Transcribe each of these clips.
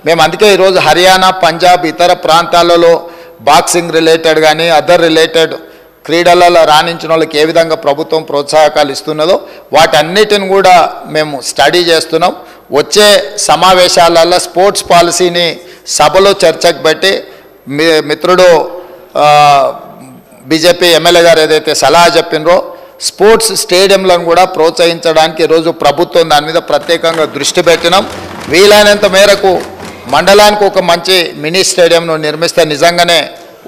మేము అందుకే ఈరోజు హర్యానా, పంజాబ్ ఇతర ప్రాంతాలలో బాక్సింగ్ రిలేటెడ్ కానీ అదర్ రిలేటెడ్ క్రీడలలో రాణించిన వాళ్ళకి ఏ విధంగా ప్రభుత్వం ప్రోత్సాహకాలు ఇస్తున్నదో వాటన్నిటిని కూడా మేము స్టడీ చేస్తున్నాం. వచ్చే సమావేశాలలో స్పోర్ట్స్ పాలసీని సభలో చర్చకు పెట్టి మిత్రుడు బీజేపీ ఎమ్మెల్యే గారు ఏదైతే సలహా చెప్పినరో స్పోర్ట్స్ స్టేడియంలను కూడా ప్రోత్సహించడానికి ఈరోజు ప్రభుత్వం దాని మీద ప్రత్యేకంగా దృష్టి పెట్టినాం. వీలైనంత మేరకు మండలానికి ఒక మంచి మినీ స్టేడియంను నిర్మిస్తే నిజంగానే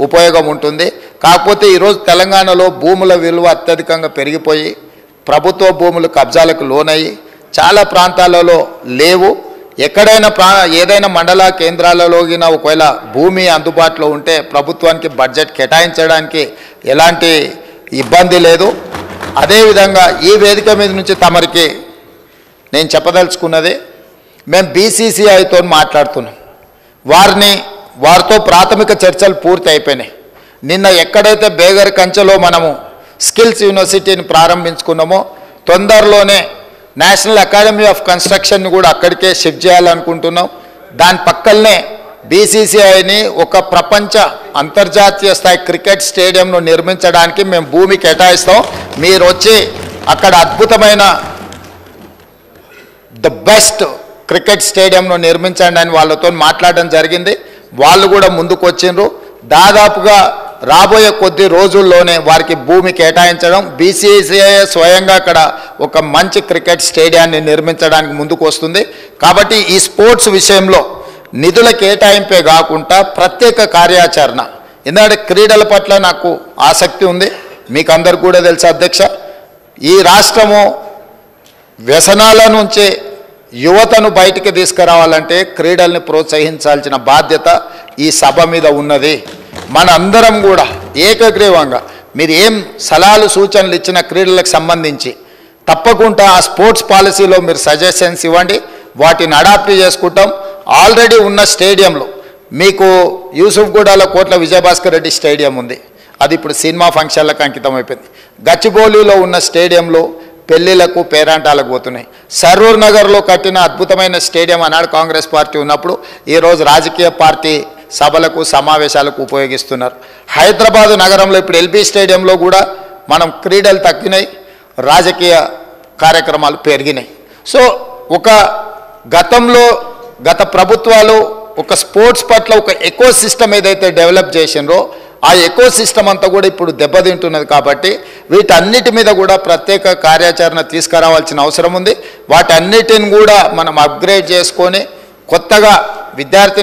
ఉపయోగం ఉంటుంది. కాకపోతే ఈరోజు తెలంగాణలో భూముల విలువ అత్యధికంగా పెరిగిపోయి ప్రభుత్వ భూములు కబ్జాలకు లోనయ్యి చాలా ప్రాంతాలలో లేవు. ఎక్కడైనా ఏదైనా మండల కేంద్రాలలో ఒకవేళ భూమి అందుబాటులో ఉంటే ప్రభుత్వానికి బడ్జెట్ కేటాయించడానికి ఎలాంటి ఇబ్బంది లేదు. అదేవిధంగా ఈ వేదిక మీద నుంచి తమరికి నేను చెప్పదలుచుకున్నది, మేము బీసీసీఐతో మాట్లాడుతున్నాం. వారితో ప్రాథమిక చర్చలు పూర్తి అయిపోయినాయి. నిన్న ఎక్కడైతే బేగర్ కంచెలో మనము స్కిల్స్ యూనివర్సిటీని ప్రారంభించుకున్నామో తొందరలోనే నేషనల్ అకాడమీ ఆఫ్ కన్స్ట్రక్షన్ని కూడా అక్కడికే షిఫ్ట్ చేయాలనుకుంటున్నాం. దాని పక్కనే బీసీసీఐని ఒక ప్రపంచ అంతర్జాతీయ స్థాయి క్రికెట్ స్టేడియంను నిర్మించడానికి మేము భూమి కేటాయిస్తాం. మీరు వచ్చి అక్కడ అద్భుతమైన ద బెస్ట్ క్రికెట్ స్టేడియంను నిర్మించండి అని వాళ్ళతో మాట్లాడడం జరిగింది. వాళ్ళు కూడా ముందుకు వచ్చిండ్రు. దాదాపుగా రాబోయే కొద్ది రోజుల్లోనే వారికి భూమి కేటాయించడం, బీసీసీఐ స్వయంగా అక్కడ ఒక మంచి క్రికెట్ స్టేడియాన్ని నిర్మించడానికి ముందుకు వస్తుంది. కాబట్టి ఈ స్పోర్ట్స్ విషయంలో నిధుల కేటాయింపే కాకుండా ప్రత్యేక కార్యాచరణ, ఎందుకంటే క్రీడల పట్ల నాకు ఆసక్తి ఉంది. మీకు అందరు కూడా తెలుసు అధ్యక్ష, ఈ రాష్ట్రము వ్యసనాల నుంచి యువతను బయటికి తీసుకురావాలంటే క్రీడల్ని ప్రోత్సహించాల్సిన బాధ్యత ఈ సభ మీద ఉన్నది. మన అందరం కూడా ఏకగ్రీవంగా మీరు ఏం సలహాలు సూచనలు ఇచ్చిన క్రీడలకు సంబంధించి తప్పకుండా ఆ స్పోర్ట్స్ పాలసీలో మీరు సజెషన్స్ ఇవ్వండి, వాటిని అడాప్ట్ చేసుకుంటాం. ఆల్రెడీ ఉన్న స్టేడియంలో మీకు యూసుఫ్గూడలో కోట్ల విజయభాస్కర్ రెడ్డి స్టేడియం ఉంది, అది ఇప్పుడు సినిమా ఫంక్షన్లకు అంకితం అయిపోయింది. గచ్చిబౌలిలో ఉన్న స్టేడియంలో పెళ్లిళ్లకు పేరంటాలకు పోతున్నాయి. సరూర్ నగర్లో కట్టిన అద్భుతమైన స్టేడియం అన్నాడు కాంగ్రెస్ పార్టీ ఉన్నప్పుడు, ఈరోజు రాజకీయ పార్టీ సభలకు సమావేశాలకు ఉపయోగిస్తున్నారు. హైదరాబాదు నగరంలో ఇప్పుడు ఎల్బీ స్టేడియంలో కూడా మనం క్రీడలు తగ్గినాయి, రాజకీయ కార్యక్రమాలు పెరిగినాయి. సో ఒక గత ప్రభుత్వాలు ఒక స్పోర్ట్స్ పట్ల ఒక ఎకో సిస్టమ్ ఏదైతే డెవలప్ చేసినరో ఆ ఎకో సిస్టమ్ అంతా కూడా ఇప్పుడు దెబ్బతింటున్నది. కాబట్టి వీటన్నిటి మీద కూడా ప్రత్యేక కార్యాచరణ తీసుకురావాల్సిన అవసరం ఉంది. వాటన్నిటిని కూడా మనం అప్గ్రేడ్ చేసుకొని కొత్తగా విద్యార్థి